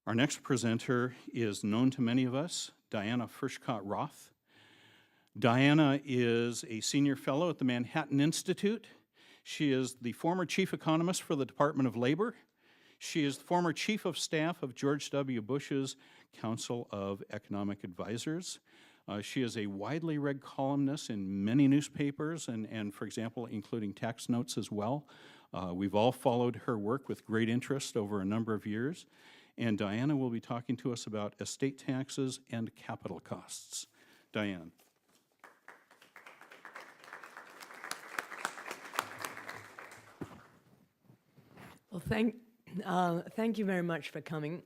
Our next presenter is known to many of us, Diana Furchtgott Roth. Diana is a senior fellow at the Manhattan Institute. She is the former chief economist for the Department of Labor. She is the former chief of staff of George W. Bush's Council of Economic Advisors. She is a widely read columnist in many newspapers and, for example, including Tax Notes as well. We've all followed her work with great interest over a number of years. And Diana will be talking to us about estate taxes and capital costs. Diane. Well, thank you very much for coming.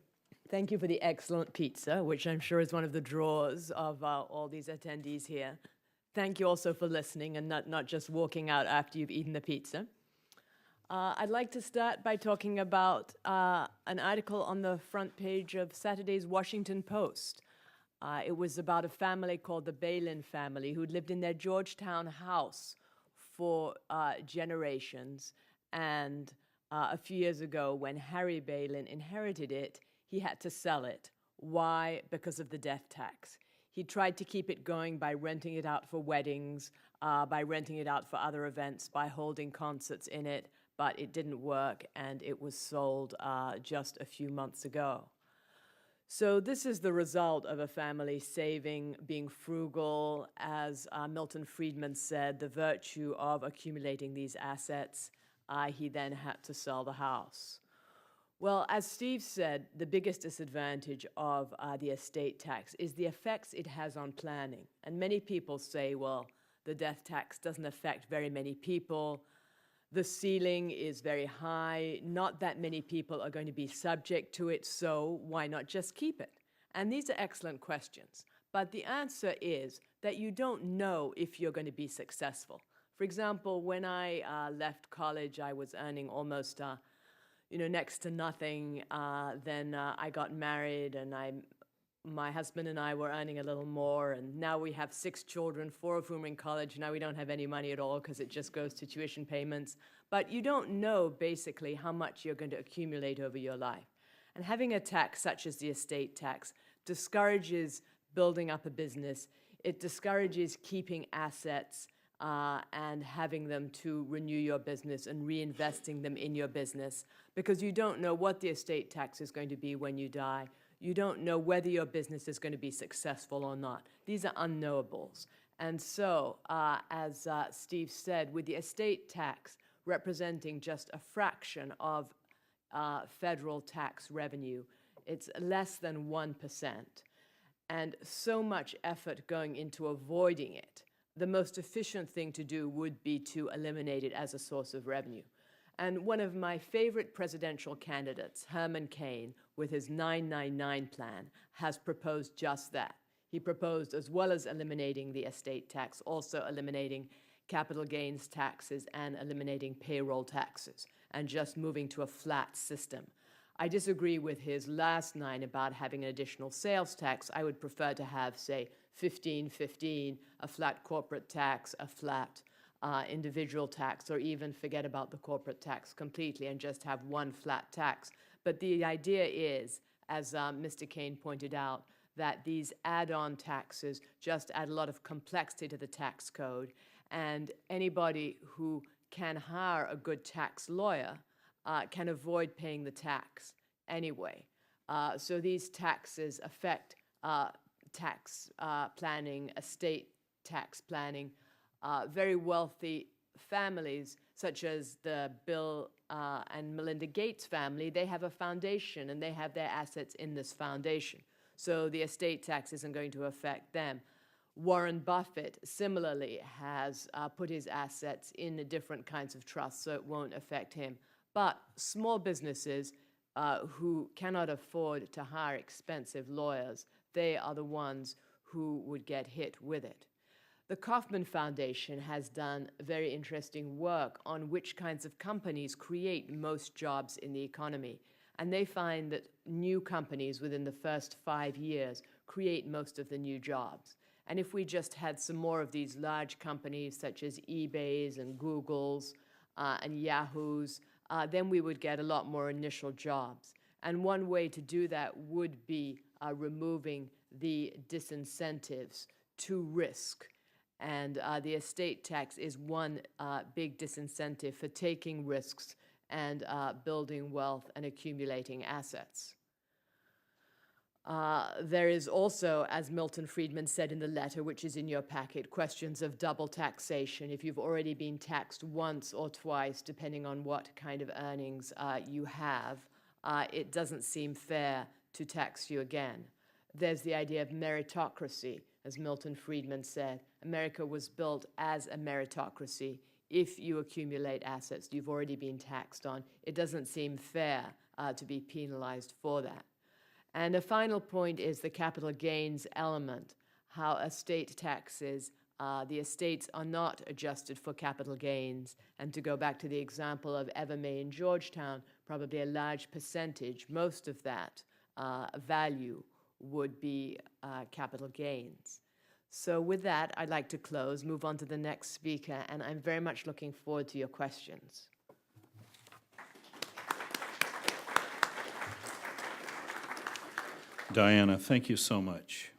Thank you for the excellent pizza, which I'm sure is one of the draws of all these attendees here. Thank you also for listening and not just walking out after you've eaten the pizza. I'd like to start by talking about an article on the front page of Saturday's Washington Post. It was about a family called the Balin family who'd lived in their Georgetown house for generations. And a few years ago, when Harry Balin inherited it, he had to sell it. Why? Because of the death tax. He tried to keep it going by renting it out for weddings, by renting it out for other events, by holding concerts in it, but it didn't work, and it was sold just a few months ago. So this is the result of a family saving, being frugal, as Milton Friedman said, the virtue of accumulating these assets. He then had to sell the house. Well, as Steve said, the biggest disadvantage of the estate tax is the effects it has on planning. And many people say, well, the death tax doesn't affect very many people. The ceiling is very high. Not that many people are going to be subject to it, so why not just keep it? And these are excellent questions. But the answer is that you don't know if you're going to be successful. For example, when I left college, I was earning almost next to nothing. Then I got married, and my husband and I were earning a little more, and now we have 6 children, 4 of whom are in college. Now we don't have any money at all because it just goes to tuition payments. But you don't know, basically, how much you're going to accumulate over your life. And having a tax such as the estate tax discourages building up a business. It discourages keeping assets and having them to renew your business and reinvesting them in your business, because you don't know what the estate tax is going to be when you die. You don't know whether your business is going to be successful or not. These are unknowables. And so, as Steve said, with the estate tax representing just a fraction of federal tax revenue, it's less than 1%. And so much effort going into avoiding it. The most efficient thing to do would be to eliminate it as a source of revenue. And one of my favorite presidential candidates, Herman Cain, with his 999 plan, has proposed just that. He proposed, as well as eliminating the estate tax, also eliminating capital gains taxes and eliminating payroll taxes, and just moving to a flat system. I disagree with his last line about having an additional sales tax. I would prefer to have, say, 15-15, a flat corporate tax, a flat individual tax, or even forget about the corporate tax completely and just have one flat tax. But the idea is, as Mr. Cain pointed out, that these add-on taxes just add a lot of complexity to the tax code, and anybody who can hire a good tax lawyer can avoid paying the tax anyway. So these taxes affect tax planning, estate tax planning. Very wealthy families, such as the Bill and Melinda Gates family, they have a foundation and they have their assets in this foundation. So the estate tax isn't going to affect them. Warren Buffett similarly has put his assets in different kinds of trusts, so it won't affect him. But small businesses who cannot afford to hire expensive lawyers, they are the ones who would get hit with it. The Kauffman Foundation has done very interesting work on which kinds of companies create most jobs in the economy. And they find that new companies within the first 5 years create most of the new jobs. And if we just had some more of these large companies such as eBays and Googles and Yahoos, then we would get a lot more initial jobs. And one way to do that would be removing the disincentives to risk. And the estate tax is one big disincentive for taking risks and building wealth and accumulating assets. There is also, as Milton Friedman said in the letter, which is in your packet, questions of double taxation. If you've already been taxed once or twice, depending on what kind of earnings you have, it doesn't seem fair to tax you again. There's the idea of meritocracy. As Milton Friedman said, America was built as a meritocracy. If you accumulate assets you've already been taxed on, it doesn't seem fair to be penalized for that. And a final point is the capital gains element, how estate taxes, the estates are not adjusted for capital gains. And to go back to the example of Evermay in Georgetown, probably a large percentage, most of that value would be capital gains. So with that, I'd like to close, move on to the next speaker, and I'm very much looking forward to your questions. Diana, thank you so much.